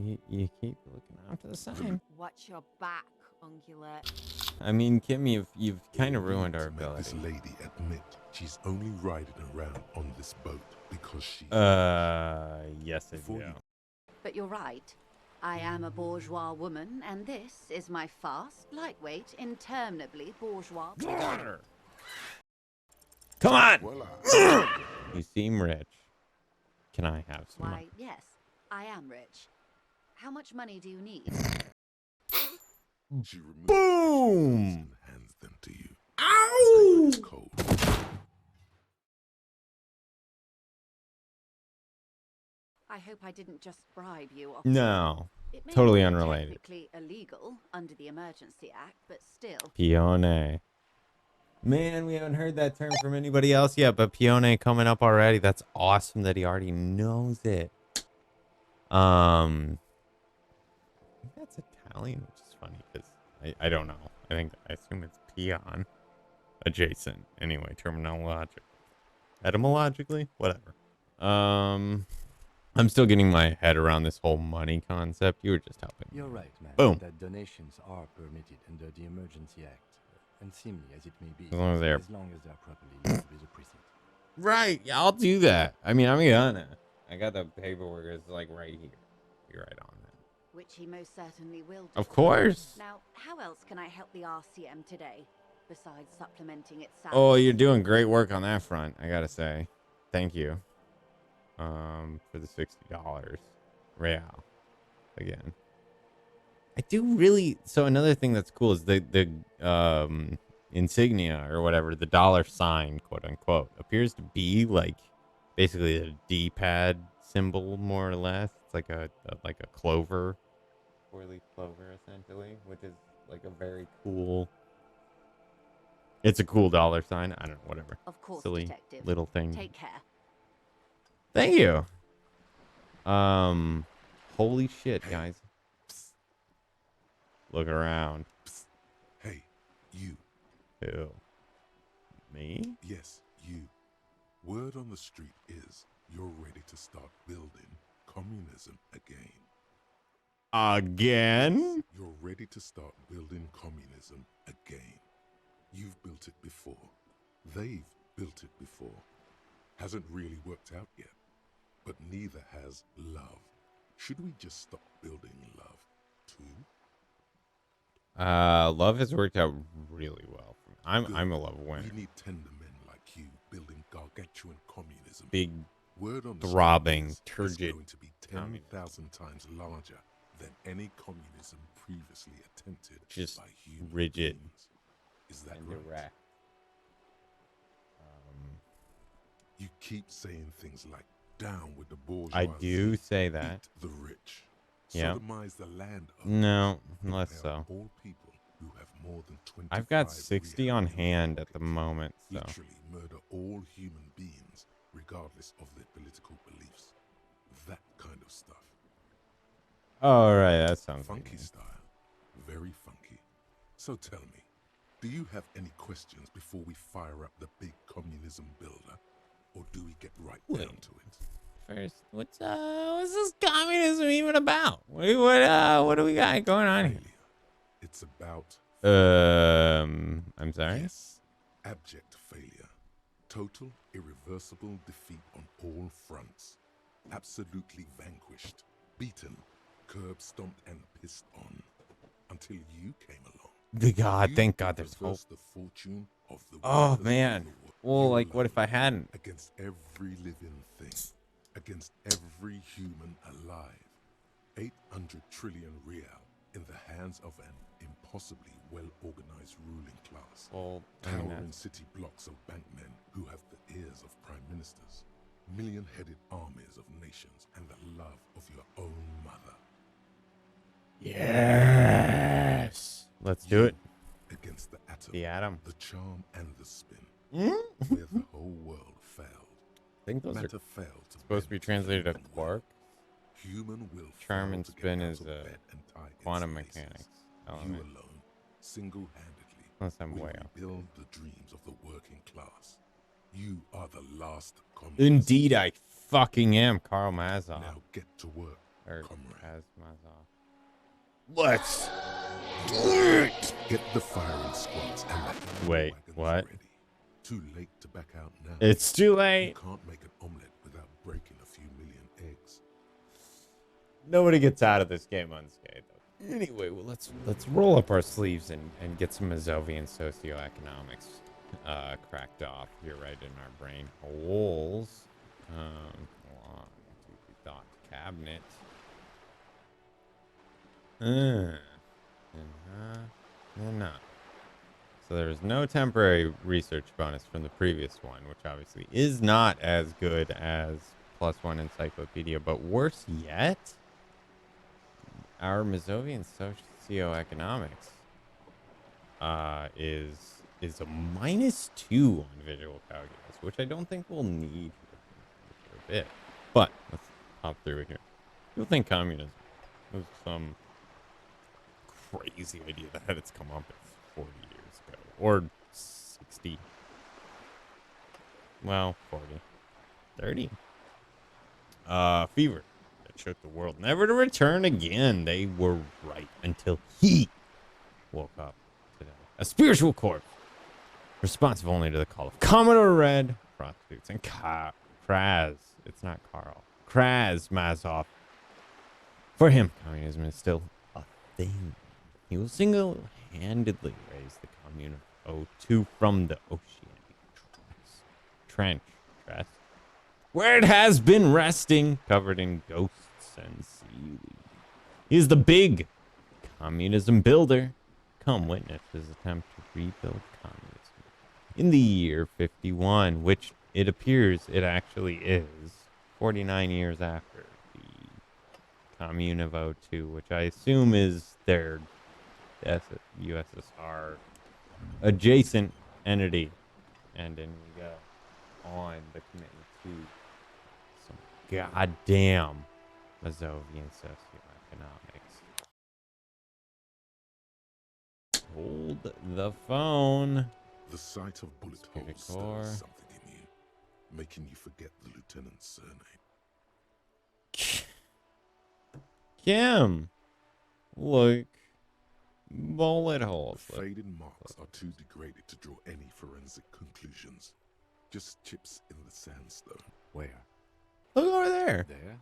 You keep looking out to the side. Watch your back, ungulate. I mean, Kim, you've kind of ruined our ability. This lady admit she's only riding around on this boat because she. Yes, I do. But you're right. I am a bourgeois woman, and this is my fast, lightweight, interminably bourgeois. Come on! You seem rich. Can I have some Why, money? yes, I am rich. How much money do you need? She removes Boom! and hands them to you. Ow! It's cold. I hope I didn't just bribe you. No. It may Totally be unrelated. Technically illegal under the Emergency Act, but still. Pione. Man, we haven't heard that term from anybody else yet, but Pione coming up already. That's awesome that he already knows it. I think that's Italian, which is funny because I don't know. I assume it's peon adjacent. Anyway, etymologically, whatever. I'm still getting my head around this whole money concept. You were just helping. You're right, man. Boom. That donations are permitted under the Emergency Act, unseemly as it may be, As long as they're properly listed with a precinct. Right, yeah, I'll do that. I mean, I'm gonna. I got the paperwork. It's like right here. Be right on that. Which he most certainly will do. Of course. Now, how else can I help the RCM today, besides supplementing its salary? Oh, you're doing great work on that front, I gotta say. Thank you. For the $60 real. Again. I do really. So another thing that's cool is the insignia or whatever, the dollar sign, quote unquote, appears to be like basically a D-pad symbol, more or less. It's like a clover, 4-leaf clover, essentially, which is like a very cool. It's a cool dollar sign. I don't know, whatever. Of course, silly detective. little thing. Take care. Thank you. Holy shit, guys. Psst. Look around. Psst. Hey, you. Who? Me? Yes, you. Word on the street is you're ready to start building communism again. Again? You're ready to start building communism again. You've built it before. They've built it before. Hasn't really worked out yet. But neither has love. Should we just stop building love, too? Love has worked out really well. I'm a love winner. We need tender men like you building gargantuan communism. Big, Word on the throbbing, street is turgid going to be 10,000 times larger than any communism previously attempted just by human rigid beings. Is that and right? direct. You keep saying things like down with the bourgeoisie. I do say that. Eat the rich. Yeah. Sodomize the land. No, less so. All people who have more than 25 I've got 60 on real hand at the pockets. moment, so. Literally murder all human beings, regardless of their political beliefs. That kind of stuff. All right, that sounds Funky good. style. Very funky. So tell me, do you have any questions before we fire up the big communism builder? Or do we get right down to it? First, what's this communism even about? What do we got going on here? Failure. It's about I'm sorry. yes, abject failure. Total irreversible defeat on all fronts. Absolutely vanquished, beaten, curb stomped and pissed on. Until you came along. The God, You thank God there's hope. reversed the fortune of the Oh wonders man. of the world. Well, You like what if I alone. hadn't? Against every living thing. Against every human alive. 800 trillion real in the hands of an impossibly well-organized ruling class. Well, I mean, Towering city blocks of bankmen who have the ears of prime ministers. Million-headed armies of nations and the love of your own mother. yes. Let's do it. Against the atom. The atom. The charm and the spin. Hmm? Where the whole world failed. I think those are Matter failed to supposed to be bend translated to human will. quark. Human will Charm fail and to get spin out is of a bed and tie its quantum laces. mechanics You element. alone, single-handedly, Unless I'm will way off. rebuild the dreams of the working class. You are the last communist. Indeed, I fucking am Karl Mazov. Now get to work, Or comrade. Mazov. Let's do it! Get the firing squads and the Wait, wagons what? ready. Too late to back out now. It's too You late. can't make an omelette without breaking a few million eggs. Nobody gets out of this game unscathed. Anyway, well, let's roll up our sleeves and get some Mazovian socioeconomics cracked off here right in our brain holes. Hold on. Dot cabinet. So there's no temporary research bonus from the previous one, which obviously is not as good as +1 encyclopedia, but worse yet, our Mazovian socioeconomics is a -2 on visual calculus, which I don't think we'll need for a bit. But let's hop through here. People think communism was some crazy idea that had its comeuppance 40 years ago, or 60. Well, 40, 30. Fever that shook the world, never to return again. They were right until he woke up today. A spiritual corpse, responsive only to the call of Commodore Red, prostitutes, and Kraz. It's not Carl. Kraz Mazov. For him, communism is still a thing. He will single-handedly raise the commune of O2 from the oceanic trench, where it has been resting, covered in ghosts and seaweed. He is the big communism builder. Come witness his attempt to rebuild communism in the year 51, which it appears it actually is 49 years after the commune of O2, which I assume is their USSR adjacent entity. And then we go on the commitment to some goddamn Mazovian socioeconomics. Hold the phone. The sight of bullet holes Core. stirs something in you, making you forget the lieutenant's surname. Kim, look, bullet holes. The faded marks are too degraded to draw any forensic conclusions. Just chips in the sandstone. Where? Look over there. There?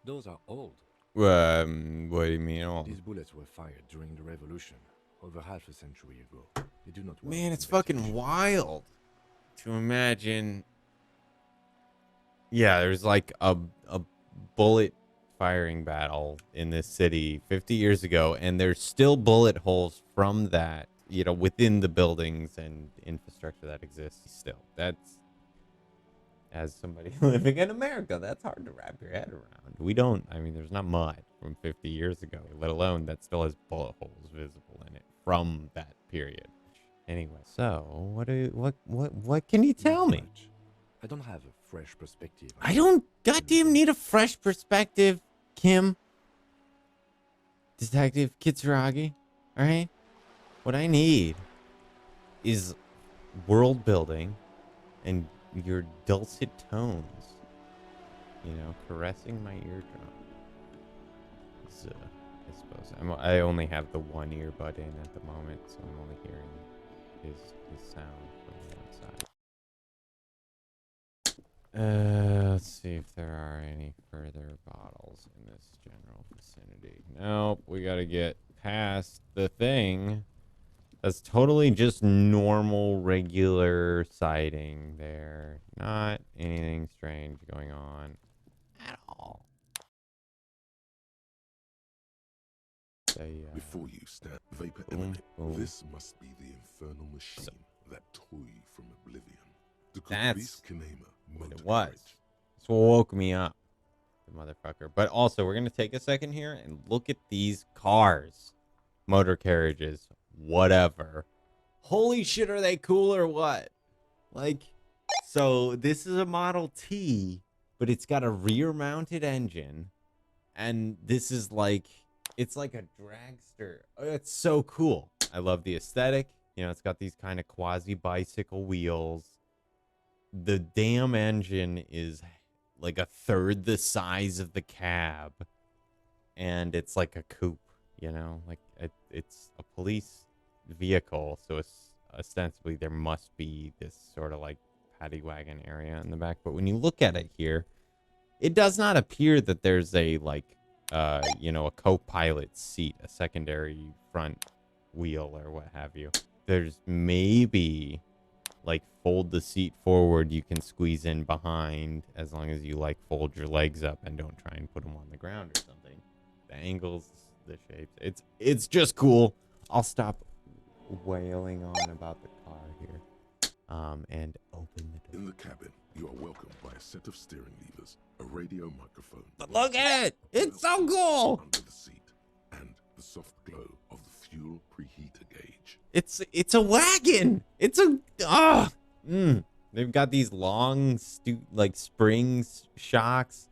Those are old. What do you mean? Oh, These bullets were fired during the revolution, over half a century ago. They do not warrant man, it's fucking investigation. wild to imagine. Yeah, there's like a bullet firing battle in this city 50 years ago, and there's still bullet holes from that, you know, within the buildings and infrastructure that exists still. That's, as somebody living in America, that's hard to wrap your head around. We don't, I mean, there's not mud from 50 years ago, let alone that still has bullet holes visible in it from that period. Anyway, so what can you tell Not me? much. I don't have a fresh perspective. I don't goddamn need a fresh perspective, Kim. Detective Kitsuragi, all right? What I need is world building and your dulcet tones, you know, caressing my eardrum. So, I suppose I only have the one earbud in at the moment, so I'm only hearing his sound from the outside. Let's see if there are any further bottles in this general vicinity. Nope, we gotta get past the thing. That's totally just normal, regular sighting there. Not anything strange going on at all. Before you stand, vapor boom, emanate. boom. This must be the infernal machine that toy from oblivion. The That's Kinema what it motor was. crate. That's what woke me up, the motherfucker. But also, we're gonna take a second here and look at these cars, motor carriages, whatever. Holy shit, are they cool or what? Like, so this is a Model T, but it's got a rear-mounted engine, and this is like, it's like a dragster. Oh, it's so cool. I love the aesthetic. You know, it's got these kind of quasi-bicycle wheels. The damn engine is like a third the size of the cab, and it's like a coupe, you know, like it's a police vehicle, so it's ostensibly there must be this sort of like paddy wagon area in the back. But when you look at it here, it does not appear that there's a like you know, a co-pilot seat, a secondary front wheel or what have you. There's maybe like fold the seat forward, you can squeeze in behind as long as you like fold your legs up and don't try and put them on the ground or something. The angles, the shapes, it's just cool. I'll stop wailing on about the car here and open the door. In the cabin, you are welcomed by a set of steering levers, a radio microphone. But look at it! It's so cool! Under the seat, and the soft glow of the fuel preheater gauge. It's a wagon. It's a They've got these long like springs shocks.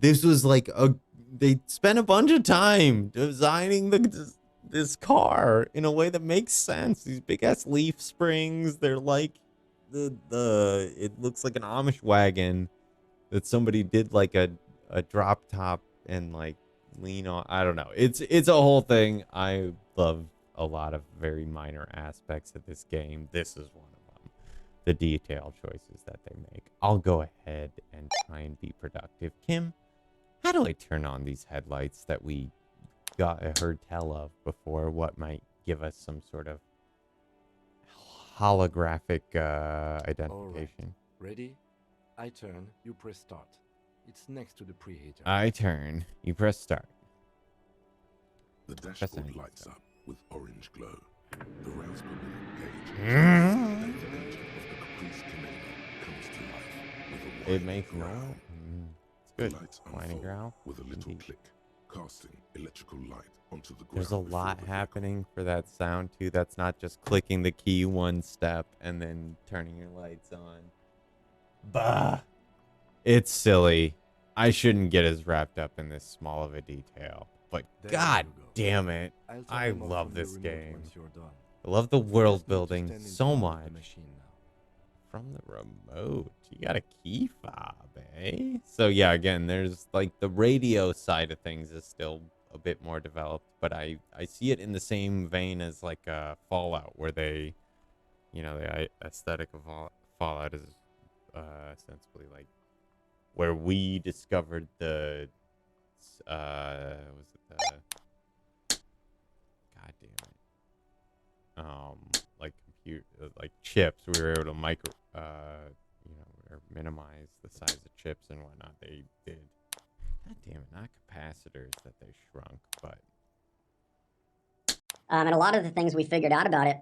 This was like they spent a bunch of time designing this car in a way that makes sense. These big ass leaf springs. They're like it looks like an Amish wagon that somebody did like a drop top and like lean on. I don't know. It's a whole thing. I love a lot of very minor aspects of this game. This is one of them. The detail choices that they make. I'll go ahead and try and be productive. Kim, how do I turn on these headlights that we heard tell of before? What might give us some sort of holographic identification? All right. Ready? I turn, you press start. It's next to the preheater. I turn, you press start. The dashboard lights up with orange glow. The rails per minute gauge Mm. and the engine of the Caprice Canada comes to life with a It whining makes no. growl. It's good. The lights Whining unfold growl. with a little Indeed. click, casting electrical light onto the ground. There's a before lot the vehicle. happening for that sound too. That's not just clicking the key one step and then turning your lights on. Bah. It's silly. I shouldn't get as wrapped up in this small of a detail. But There god you go. damn it. I'll turn I them off love from the this remote game. once you're done. I love the Just world need to building stand in so front of much. the machine now. From the remote. You got a key fob, eh? So yeah, again, there's like the radio side of things is still a bit more developed, but I see it in the same vein as like Fallout, where they, you know, the aesthetic of Fallout is ostensibly like where we discovered the was it the god damn it like computer like chips. We were able to micro you know, or minimize the size of chips and whatnot. They did, god damn it, not capacitors that they shrunk, but And a lot of the things we figured out about it,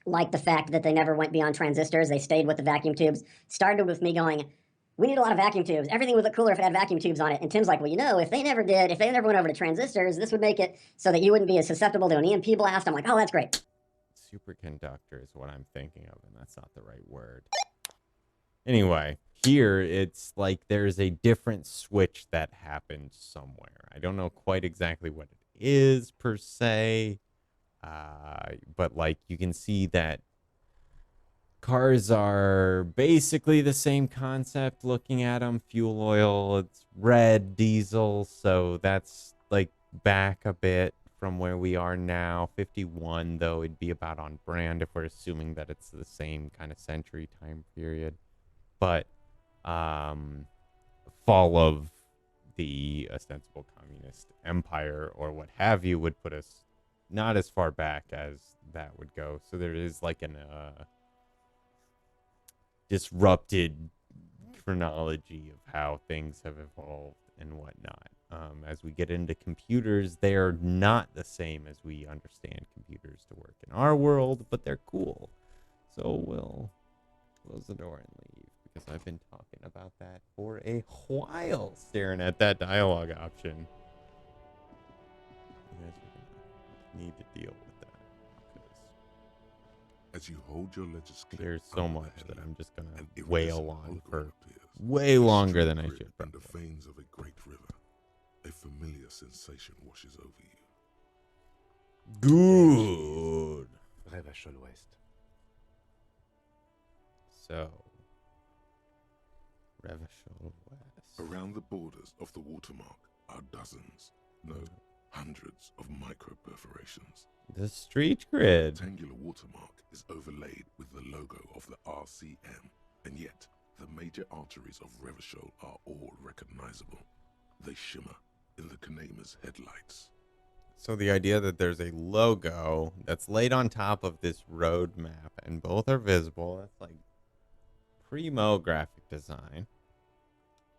like the fact that they never went beyond transistors, they stayed with the vacuum tubes, started with me going, we need a lot of vacuum tubes. Everything would look cooler if it had vacuum tubes on it. And Tim's like, well, you know, if they never went over to transistors, this would make it so that you wouldn't be as susceptible to an EMP blast. I'm like, oh, that's great. superconductor is what I'm thinking of, and that's not the right word. Anyway, here it's like there's a different switch that happened somewhere. I don't know quite exactly what it is per se, but like you can see that cars are basically the same concept looking at them. Fuel oil, it's red diesel, so that's like back a bit from where we are now. 51 though, it'd be about on brand if we're assuming that it's the same kind of century time period. But fall of the ostensible communist empire or what have you would put us not as far back as that would go. So there is like an disrupted chronology of how things have evolved and whatnot. As we get into computers, they're not the same as we understand computers to work in our world, but they're cool. So we'll close the door and leave, because I've been talking about that for a while, staring at that dialogue option. You guys are gonna need to deal with that, because As you hold your ledger's clip there's so under the much that headlamp, I'm just gonna an wail iridescent on hologram for appears. way longer than I Street should. grid and the veins of a great river. A familiar sensation washes over you. Good. Revachol West. So, Revachol West. Around the borders of the watermark are dozens, no, hundreds of micro-perforations. The street grid. The rectangular watermark is overlaid with the logo of the RCM, and yet the major arteries of Revachol are all recognizable. They shimmer in the Kanema's headlights. So the idea that there's a logo that's laid on top of this road map and both are visible, that's like primo graphic design.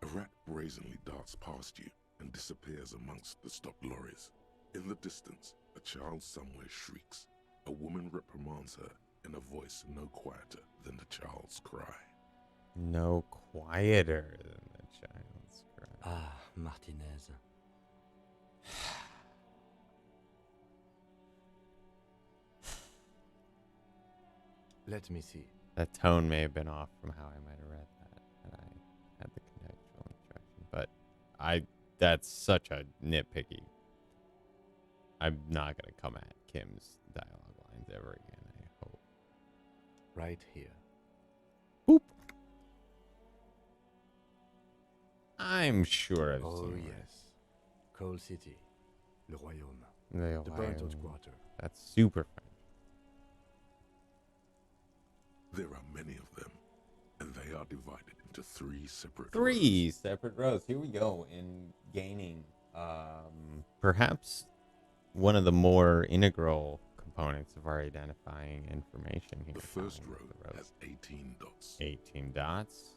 A rat brazenly darts past you and disappears amongst the stopped lorries. In the distance, a child somewhere shrieks. A woman reprimands her in a voice no quieter than the child's cry. No quieter than the child's cry. Ah, Martinaise. Let me see. That tone may have been off from how I might have read that, and I had the contextual instruction, but that's such a nitpicky. I'm not going to come at Kim's dialogue lines ever again, I hope. Right here. Boop. I'm sure I've Oh, seen it. yes. Coal City. Le Royaume. The The burnt Ohio- out quarter. That's super French. There are many of them, and they are divided into three separate Three rows. separate rows. Here we go in gaining perhaps one of the more integral components of our identifying information here. The first Following row the rows. has 18 dots. 18 dots.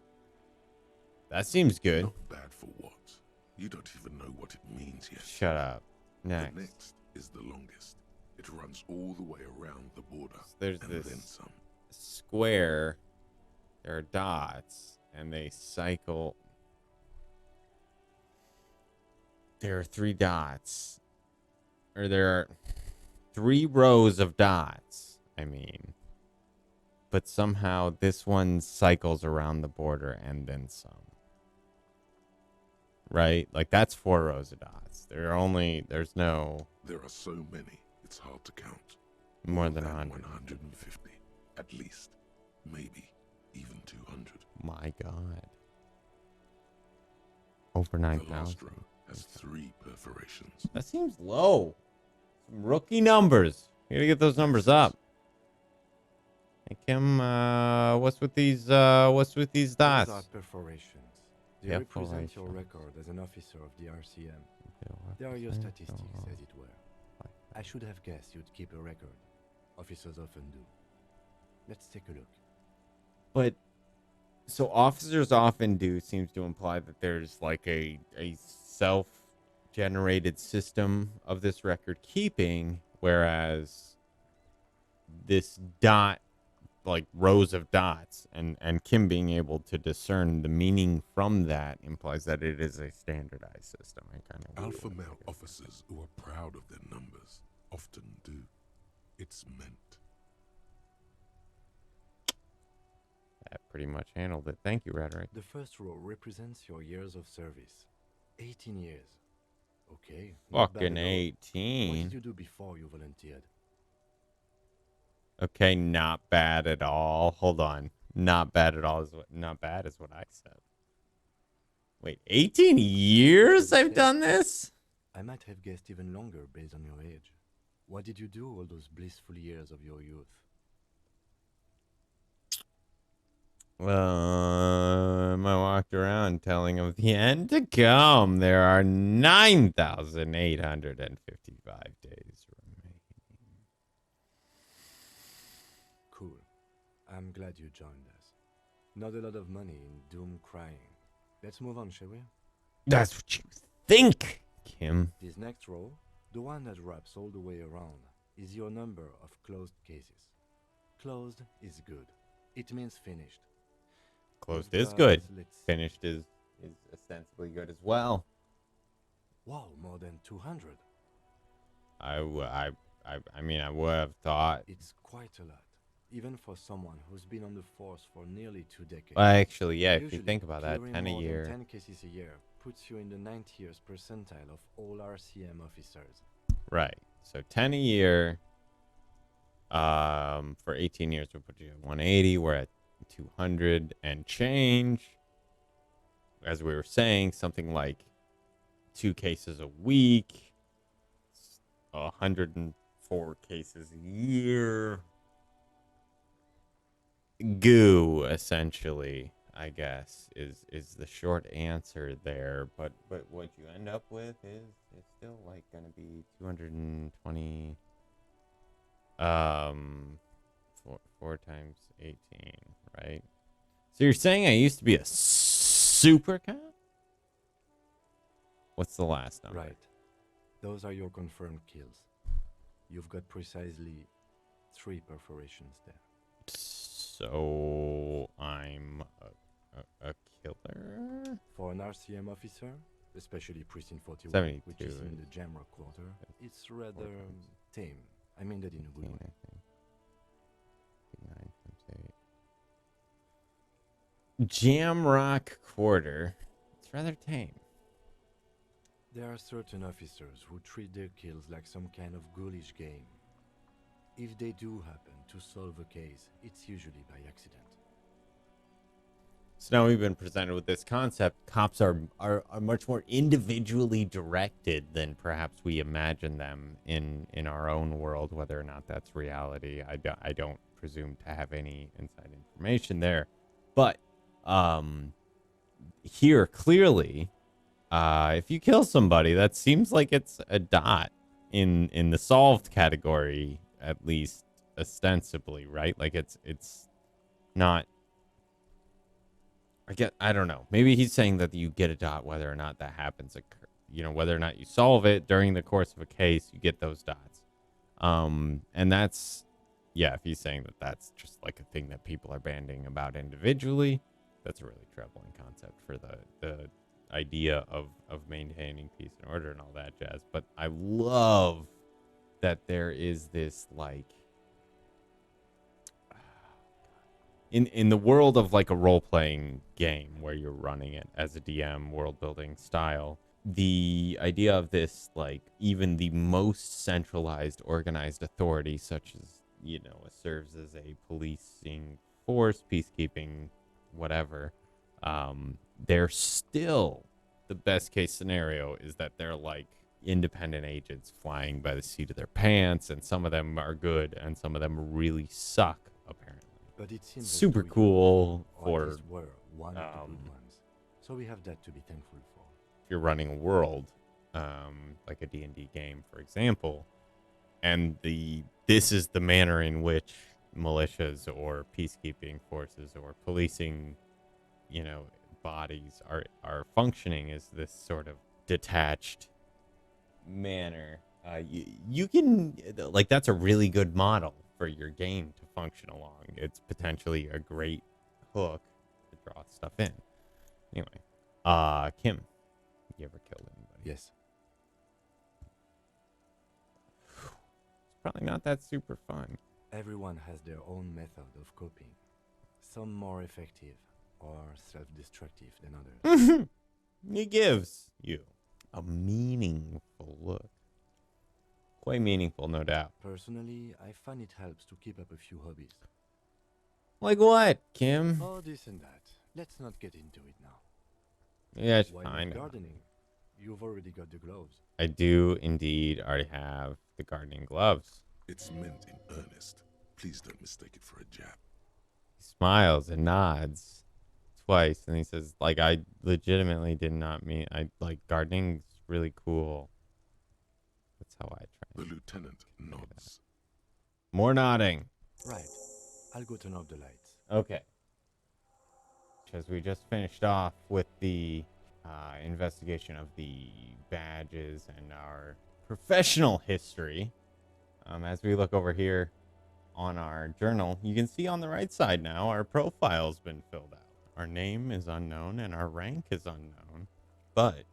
That seems good. Not bad for what? You don't even know what it means yet. Shut up. The Next. next is the longest. It runs all the way around the border. So there's and this then some. square. There are dots, and they cycle. There are 3 dots. Or there are 3 rows of dots, I mean. But somehow this one cycles around the border and then some. Right? Like that's 4 rows of dots. There's no There are so many, it's hard to count. more than 100. 150. At least. Maybe even 200. My God. Over The 9,000. last row has 3 perforations. That seems low. Some rookie numbers. You gotta get those numbers up. Hey Kim, what's with these dots? These are perforations. They Yeah, represent your perforations. record as an officer of the RCM. They are your statistics, as it were. I should have guessed you'd keep a record. Officers often do. Let's take a look. But so officers often do seems to imply that there's like a self-generated system of this record keeping, whereas this dot, like rows of dots, and Kim being able to discern the meaning from that implies that it is a standardized system. I kind of Alpha male officers who are proud of their numbers often do. It's meant. That pretty much handled it. Thank you, Rhetoric. The first row represents your years of service. 18 years. Okay. not bad Fucking at all. What 18. did you do before you volunteered? Okay, not bad at all. Hold on. Not bad at all not bad is what I said. Wait, 18 years I've done this? I might have guessed even longer based on your age. What did you do all those blissful years of your youth? I walked around telling of the end to come. There are 9,855 days remaining. Cool. I'm glad you joined us. Not a lot of money in doom crying. Let's move on, shall we? That's what you think, Kim. This next row, the one that wraps all the way around, is your number of closed cases. Closed is good. It means finished. Closed We've is got, good. let's- Finished is ostensibly good as well. Wow, more than 200. I mean, I would have thought. It's quite a lot, even for someone who's been on the force for nearly 2 decades. Well, actually, yeah, if you Usually, think about that, clearing 10 a more than year. 10 cases a year puts you in the 90th percentile of all RCM officers. Right. So 10 a year. For 18 years, we'll put you at 180. We're at 200 and change. as we were saying, something like 2 cases a week, 104 cases a year. Goo, essentially, I guess, is the short answer there. But what you end up with is still like gonna be 220. Four times 18, right? So you're saying I used to be a super cop? What's the last number? Right. Those are your confirmed kills. You've got precisely 3 perforations there. So I'm a killer? For an RCM officer, especially Precinct 41, 72 which is in the Jamrock quarter, it's rather tame. I mean that in a good way. I think. 9 times 8. Jamrock quarter. It's rather tame. There are certain officers who treat their kills like some kind of ghoulish game. If they do happen to solve a case, it's usually by accident. So now we've been presented with this concept. Cops are much more individually directed than perhaps we imagine them in our own world, whether or not that's reality. I don't presume to have any inside information there. But here, clearly, if you kill somebody, that seems like it's a dot in the solved category, at least ostensibly, right? Like it's not. I don't know. Maybe he's saying that you get a dot whether or not that happens. You know, whether or not you solve it during the course of a case, you get those dots. And that's, yeah, if he's saying that that's just like a thing that people are banding about individually, that's a really troubling concept for the idea of maintaining peace and order and all that jazz. But I love that there is this like, in the world of like a role-playing game where you're running it as a DM, world-building style, the idea of this, like, even the most centralized organized authority, such as, you know, it serves as a policing force, peacekeeping, whatever, they're still, the best case scenario is that they're like independent agents flying by the seat of their pants, and some of them are good and some of them really suck, apparently. But it seems Super cool for were one of the good ones. So we have that to be thankful for. if you're running a world, like a D&D game, for example, and this is the manner in which militias or peacekeeping forces or policing, you know, bodies are functioning, is this sort of detached manner. You can, like, that's a really good model for your game to function along. It's potentially a great hook to draw stuff in. Anyway, Kim, you ever killed anybody? Yes. It's probably not that super fun. Everyone has their own method of coping. Some more effective or self-destructive than others. It gives you a meaningful look. Quite meaningful, no doubt. Personally, I find it helps to keep up a few hobbies. Like what, Kim? Oh, this and that. Let's not get into it now. Yeah, Why fine. not gardening? You've already got the gloves. I do indeed already have the gardening gloves. It's meant in earnest. Please don't mistake it for a jab. He smiles and nods twice, and he says, like, I legitimately did not mean, gardening's really cool. That's how I try. The lieutenant nods. More nodding. Right. I'll go turn off the lights. Okay. Because we just finished off with the investigation of the badges and our professional history. As we look over here on our journal, you can see on the right side now our profile's been filled out. Our name is unknown and our rank is unknown. But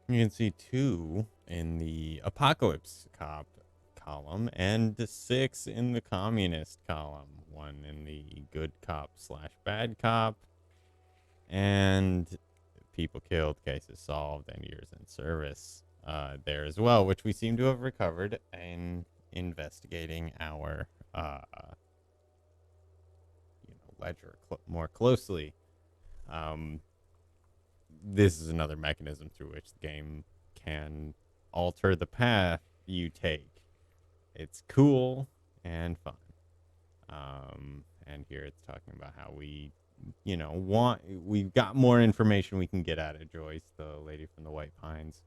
you can see 2 in the Apocalypse Cop column and 6 in the Communist column. 1 in the Good Cop / Bad Cop. And people killed, cases solved, and years in service there as well, which we seem to have recovered in investigating our ledger more closely. this is another mechanism through which the game can alter the path you take. It's cool and fun. And here it's talking about how we, we've got more information we can get out of Joyce, the lady from the White Pines,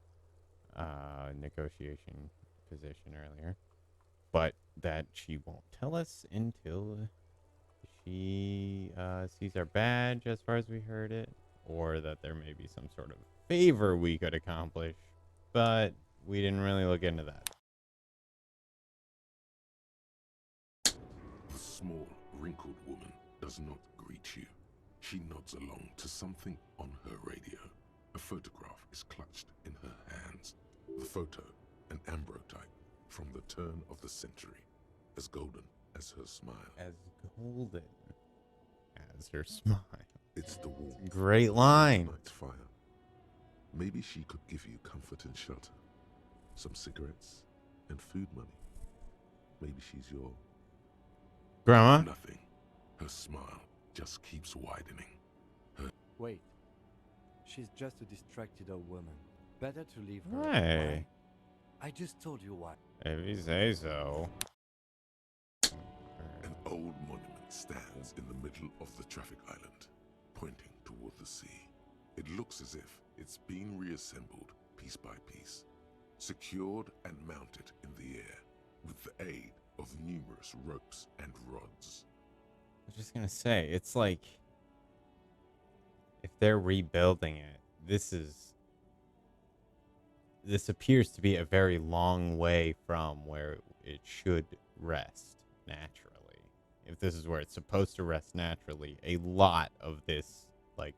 negotiation position earlier, but that she won't tell us until she sees our badge, as far as we heard it, or that there may be some sort of favor we could accomplish, but we didn't really look into that. The small, wrinkled woman does not greet you. She nods along to something on her radio. A photograph is clutched in her hands. The photo, an ambrotype from the turn of the century, as golden as her smile. As golden as her smile. It's the warmth. Great line. Night's fire. Maybe she could give you comfort and shelter, some cigarettes and food money. Maybe she's your Grandma? nothing. Her smile just keeps widening. Wait. She's just a distracted old woman. Better to leave her. Hey. Why? I just told you why. If you say so. An old monument stands in the middle of the traffic island, pointing toward the sea. It looks as if it's been reassembled piece by piece, secured and mounted in the air with the aid of numerous ropes and rods. I was just gonna say, it's like, if they're rebuilding it, this appears to be a very long way from where it should rest naturally. If this is where it's supposed to rest naturally, a lot of this, like,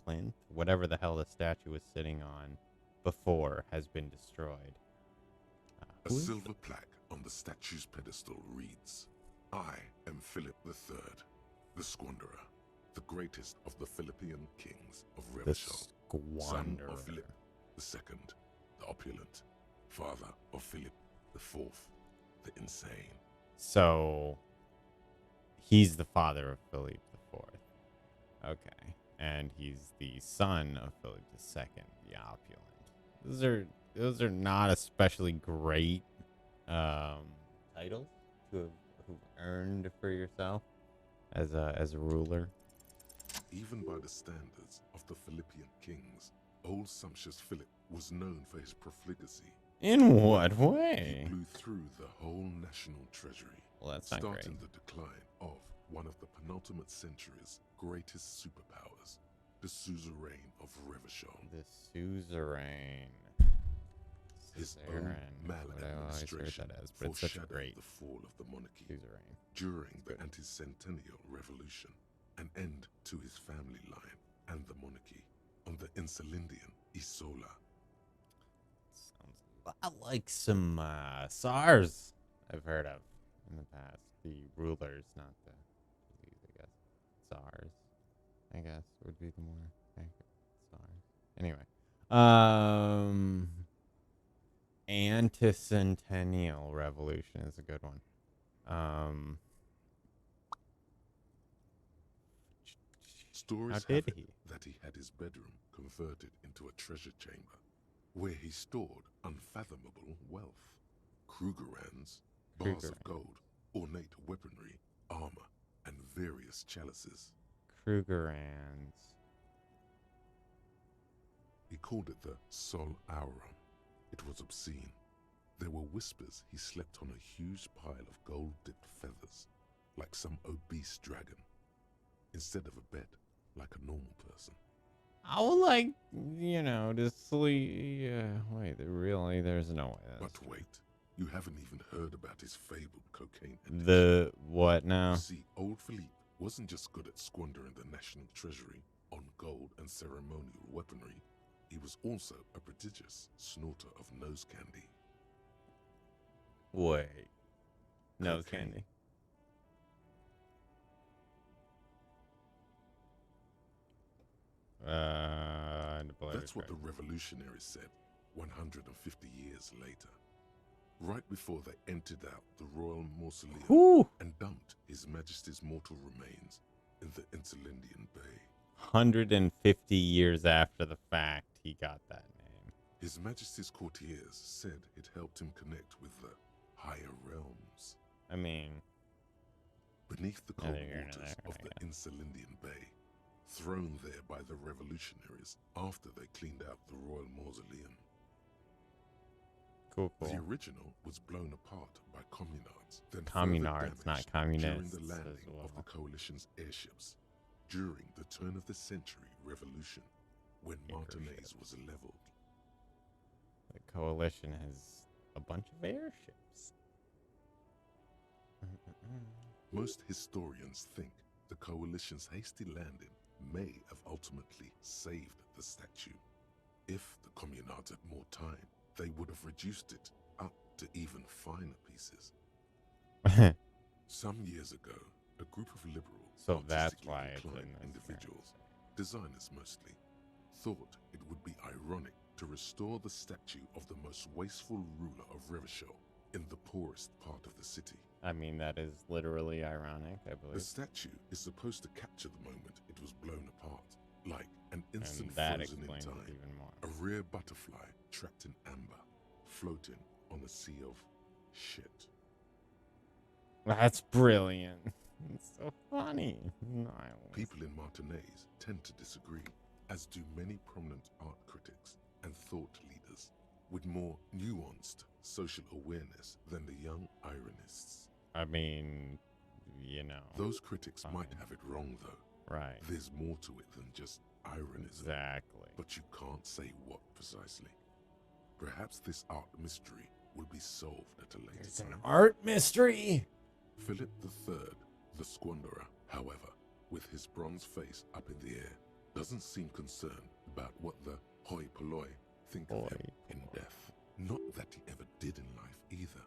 plinth, whatever the hell the statue was sitting on before, has been destroyed. A silver plaque on the statue's pedestal reads, "I am Philip III, the Squanderer, the greatest of the Philippian kings of The Revachol, son Squanderer. of Philip II, the opulent, father of Philip IV, the insane." So, he's the father of Philip IV. Okay. And he's the son of Philip II, the opulent. Those are not especially great titles to have earned for yourself as a ruler. Even by the standards of the Philippian kings, old sumptuous Philip was known for his profligacy. In what He way? blew through the whole national treasury, Well, that's not great. starting the decline of one of the penultimate century's greatest superpowers, the suzerain of Revachol. The suzerain. His own Suzerain. That's what I always heard maladministration that as, but it's such a foreshadowed great the fall of the monarchy suzerain. during the anti-centennial revolution, an end to his family line and the monarchy on the Insulindian Isola. Sounds a lot like some SARS I've heard of in the past. The rulers, not the leaders, I guess. SARS, I guess, would be the more accurate. SARS. Anyway. Anticentennial revolution is a good one. Stories How have did it he? that he had his bedroom converted into a treasure chamber, where he stored unfathomable wealth. Krugerrands, bars of Krugerrand. gold, ornate weaponry, armor, and various chalices. Krugerrands. He called it the Sol Aurum. It was obscene. There were whispers he slept on a huge pile of gold-dipped feathers, like some obese dragon, instead of a bed, like a normal person. I would like, to sleep. Wait, really? There's no way. That's But wait, you haven't even heard about his fabled cocaine addiction. the what now? You see, old Philippe wasn't just good at squandering the national treasury on gold and ceremonial weaponry. He was also a prodigious snorter of nose candy. Wait. Nose Cocaine. candy. I believe That's it's what the right. revolutionaries said 150 years later, right before they emptied out the royal mausoleum Whew. and dumped His Majesty's mortal remains in the Insulindian Bay. 150 years after the fact, he got that name. His Majesty's courtiers said it helped him connect with the higher realms. I mean, Beneath the cold neither here nor waters there, of I the guess. Insulindian Bay, thrown there by the revolutionaries after they cleaned out the royal mausoleum. Cool, The cool. original was blown apart by communards, then Communards, further not damaged during communists the as landing well. of the coalition's airships during the turn-of-the-century revolution, when Martinaise was leveled. The coalition has a bunch of airships. Most historians think the coalition's hasty landing may have ultimately saved the statue. If the communards had more time, they would have reduced it up to even finer pieces. Some years ago, a group of liberal, So that's artistically why it's inclined in this individuals, designers mostly, thought it would be ironic to restore the statue of the most wasteful ruler of Revachol in the poorest part of the city. I mean, that is literally ironic, I The believe. statue is supposed to capture the moment it was blown apart, like an And instant that frozen in explains it time. even more. A rare butterfly trapped in amber, floating on a sea of shit. That's brilliant. It's so funny. Niles. People in Martinaise tend to disagree, as do many prominent art critics and thought leaders with more nuanced social awareness than the young ironists. I mean, you know. Those critics fine. might have it wrong, though. Right. There's more to it than just ironism. Exactly. But you can't say what precisely. Perhaps this art mystery will be solved at a later It's an time. art mystery. Philip III, the Squanderer, however, with his bronze face up in the air, doesn't seem concerned about what the hoi polloi think of him in death. Not that he ever did in life either.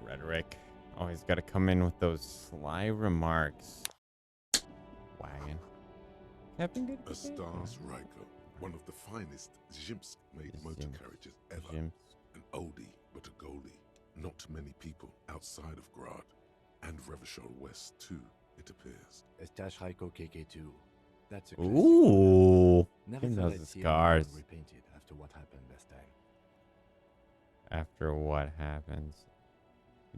Rhetoric. Always got to come in with those sly remarks. Wagon. Captain Good. A Stars Ryko, one of the finest Zhimsk-made motor Zhimsk. carriages ever. Jim. An oldie, but a goldie. Not many people outside of Grad, and Revachol West too, it appears. Estache Raiko KK2. That's a classic. Ooh. Never He thought knows I'd the see scars. anyone repainted after what happened last time. After what happens?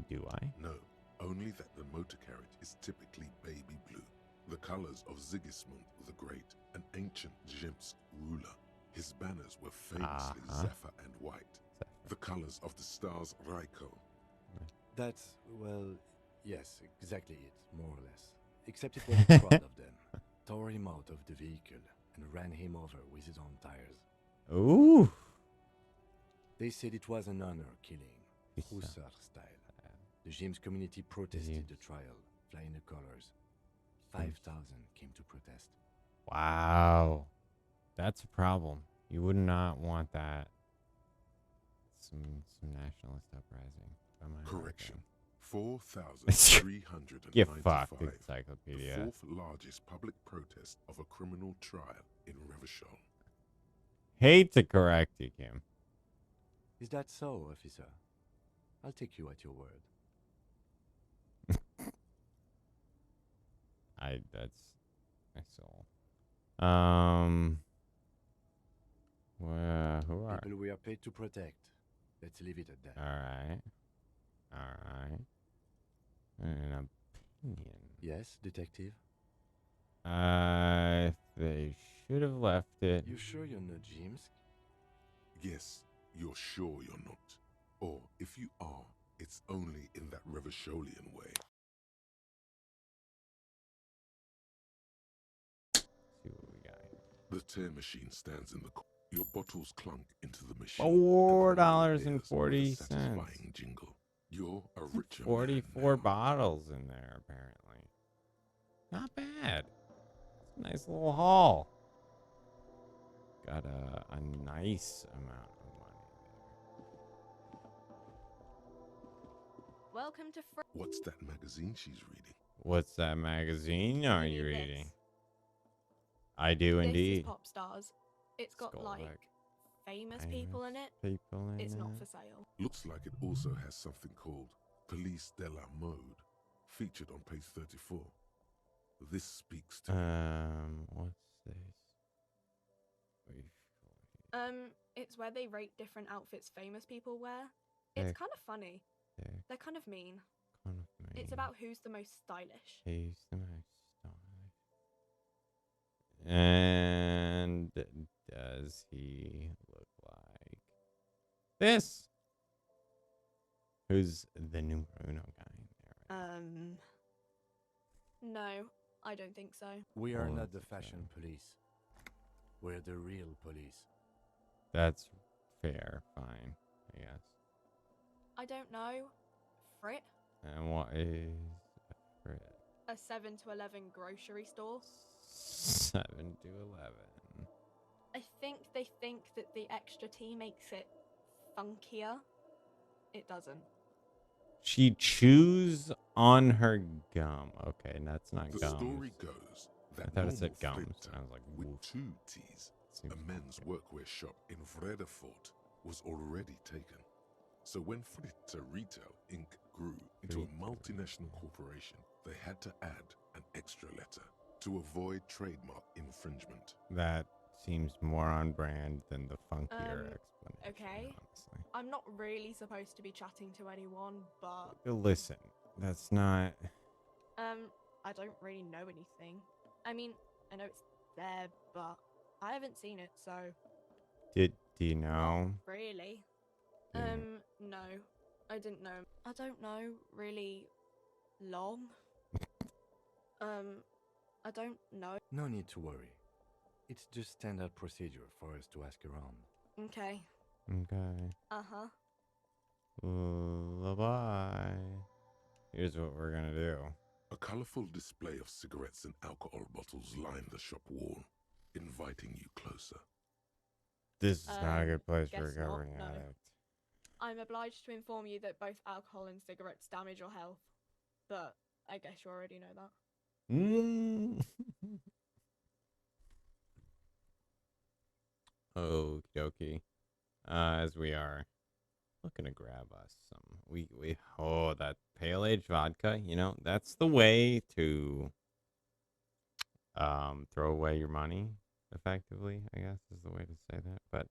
Do I? No, only that the motor carriage is typically baby blue, the colors of Sigismund the Great, an ancient Zhimsk ruler. His banners were famously zephyr and white, the colors of the Stars Ryko. That's, well, yes, exactly it, more or less. Except it was a crowd of them. Tore him out of the vehicle and ran him over with his own tires. Ooh. They said it was an honor killing, Hussar style. The James community protested the trial, flying the colors. 5,000 came to protest. Wow. That's a problem. You would not want that. Some nationalist uprising. Am I right Correction. there? 4,395. Get fucked, The encyclopedia. fourth largest public protest of a criminal trial in Revachol. Hate to correct you, Kim. Is that so, officer? I'll take you at your word. That's my soul. Well, who are? People we are paid to protect. Let's leave it at that. All right. An opinion. Yes, detective? They should have left it. You sure you're not James? Yes, you're sure you're not. Or if you are, it's only in that Revacholian way. See what we got here. The tear machine stands in the corner. Your bottles clunk into the machine. $4.40. Satisfying jingle. You're a richer 44 man now. bottles in there, apparently. Not bad. It's a nice little haul. Got a nice amount of money there. Welcome to What's that magazine she's reading? What's that magazine are you Read reading? this. I do This indeed. is Pop Stars. It's got like famous people in it. People in It's it. not for sale. Looks like it also has something called Police de la Mode, featured on page 34. This speaks to me. What's this? It's where they rate different outfits famous people wear. It's kind of funny. They're kind of mean. It's about who's the most stylish. Who's the most stylish? And does he look like this? Who's the numero uno guy in there? No, I don't think so. We are Oh, not the that's fashion police. We're the real police. That's fair. Fine, I guess. I don't know. Frit? And what is Frit? A 7 to 11 grocery store. 7 to 11. I think they think that the extra T makes it funkier. It doesn't. She chews on her gum. Okay, that's not The gums. story goes that I thought it said normal gums, Flinter and I was like, with woof. 2 T's, Seems a men's funky. workwear shop in Revachol, was already taken. So when Fritter Retail Inc. grew into a multinational corporation, they had to add an extra letter to avoid trademark infringement. That seems more on brand than the funkier explanation. Okay. Honestly. I'm not really supposed to be chatting to anyone, but Listen, that's not. I don't really know anything. I mean, I know it's there, but I haven't seen it, so Do you know? not really. Yeah. No, I didn't know. I don't know really long. I don't know. No need to worry. It's just standard procedure for us to ask around. Okay. Okay. Uh-huh. Bye. Here's what we're gonna do. A colorful display of cigarettes and alcohol bottles lined the shop wall, inviting you closer. This is not a good place for a guess not, recovering no. addict. I'm obliged to inform you that both alcohol and cigarettes damage your health, but I guess you already know that. Okie dokie. As we are looking to grab us some, that pale age vodka. You know, that's the way to throw away your money effectively, I guess is the way to say that. But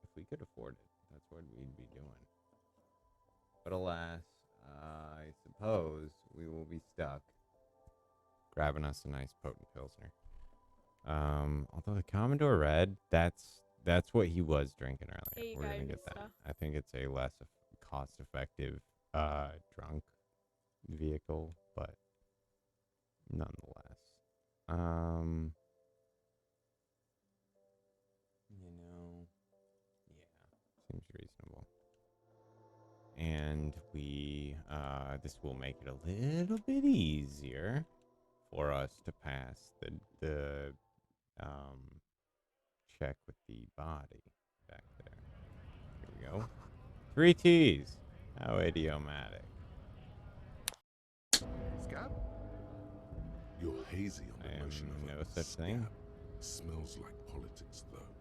if we could afford it, that's what we'd be doing. But alas, I suppose we will be stuck grabbing us a nice potent pilsner. Although the Commodore Red, that's what he was drinking earlier. Here you We're go, gonna get that. mister. I think it's a less cost-effective drunk vehicle, but nonetheless, yeah, seems reasonable. And we, this will make it a little bit easier for us to pass the check with the body back there. Here we go. 3 T's. How idiomatic. Scab? You're hazy on the I am notion of no a such thing. scab. Smells like politics, though.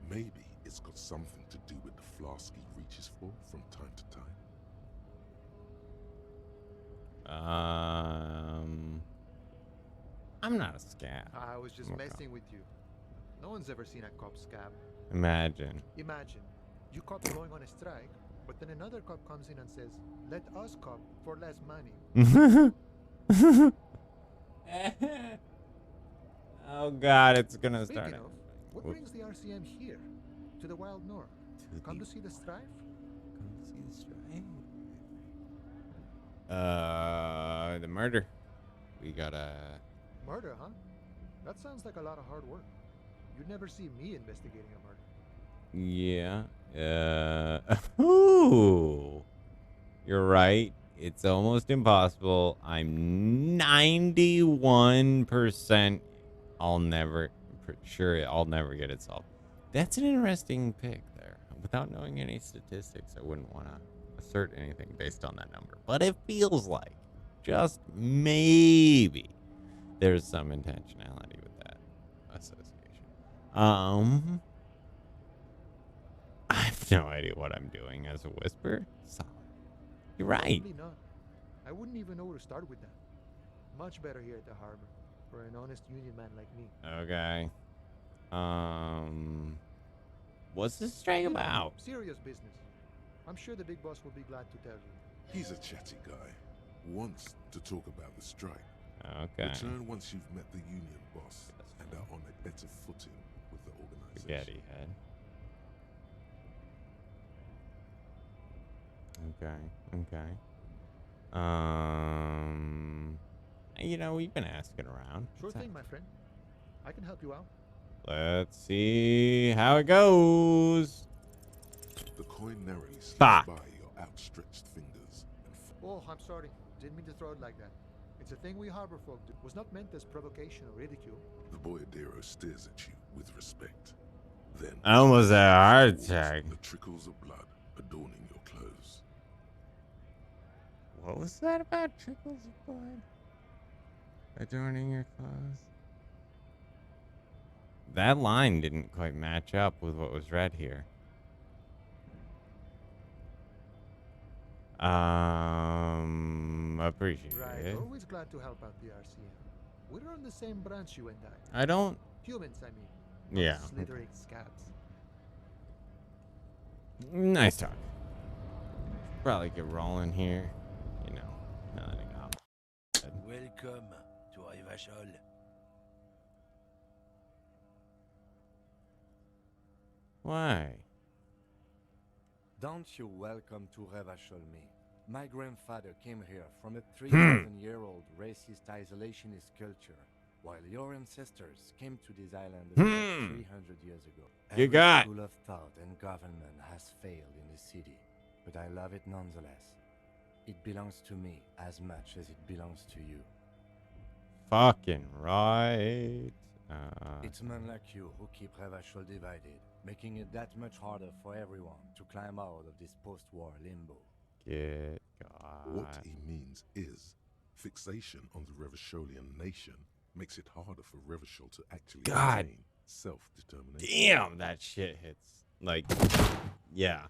Maybe it's got something to do with the flask he reaches for from time to time. I'm not a scab. I was just Okay. messing with you. No one's ever seen a cop scab. Imagine. Imagine, you cops going on a strike, but then another cop comes in and says, let us cop for less money. Oh God, it's gonna Speaking start. of, what Whoops. brings the RCM here? To the wild north? Come to see the strife? The murder. We gotta. Murder, huh? That sounds like a lot of hard work. You'd never see me investigating a murder. Yeah. Ooh. You're right. It's almost impossible. I'm 91%. I'll never get it solved. That's an interesting pick there. Without knowing any statistics, I wouldn't want to assert anything based on that number. But it feels like, just maybe, there's some intentionality with that association. I have no idea what I'm doing as a whisper. Solid. You're right. Probably not. I wouldn't even know where to start with that. Much better here at the harbor for an honest union man like me. Okay. What's this strike about? Serious business. I'm sure the big boss will be glad to tell you. He's a chatty guy. Wants to talk about the strike. Okay. Return once you've met the union boss and are on a better footing with the organization. Spaghetti head. Okay. You know, we've been asking around. Sure thing, my friend. I can help you out. Let's see how it goes. The coin narrowly slips Fuck. by your outstretched fingers and Oh, I'm sorry. Didn't mean to throw it like that. It's a thing we harbor folk do. Was not meant as provocation or ridicule. the boyadero stares at you with respect. Then I almost had a heart towards attack. the trickles of blood adorning your clothes. What was that about trickles of blood adorning your clothes? That line didn't quite match up with what was read here. Appreciate Right. it. Always glad to help out the RCM. We're on the same branch, you and I. I don't. Humans, I mean. Yeah. Slithering scabs. Nice talk. Probably get rolling here. You know, nothing up. Welcome to Revachol. Why? Don't you welcome to Revachol me. My grandfather came here from a 3,000-year-old racist isolationist culture, while your ancestors came to this island about 300 years ago. You Every got- school of thought and government has failed in this city, but I love it nonetheless. It belongs to me as much as it belongs to you. Fucking right. It's men like you who keep Revachol divided, making it that much harder for everyone to climb out of this post-war limbo. Get God. What he means is, fixation on the Revacholian nation makes it harder for Revachol to actually God. attain self-determination. Damn, that shit hits. Like, yeah.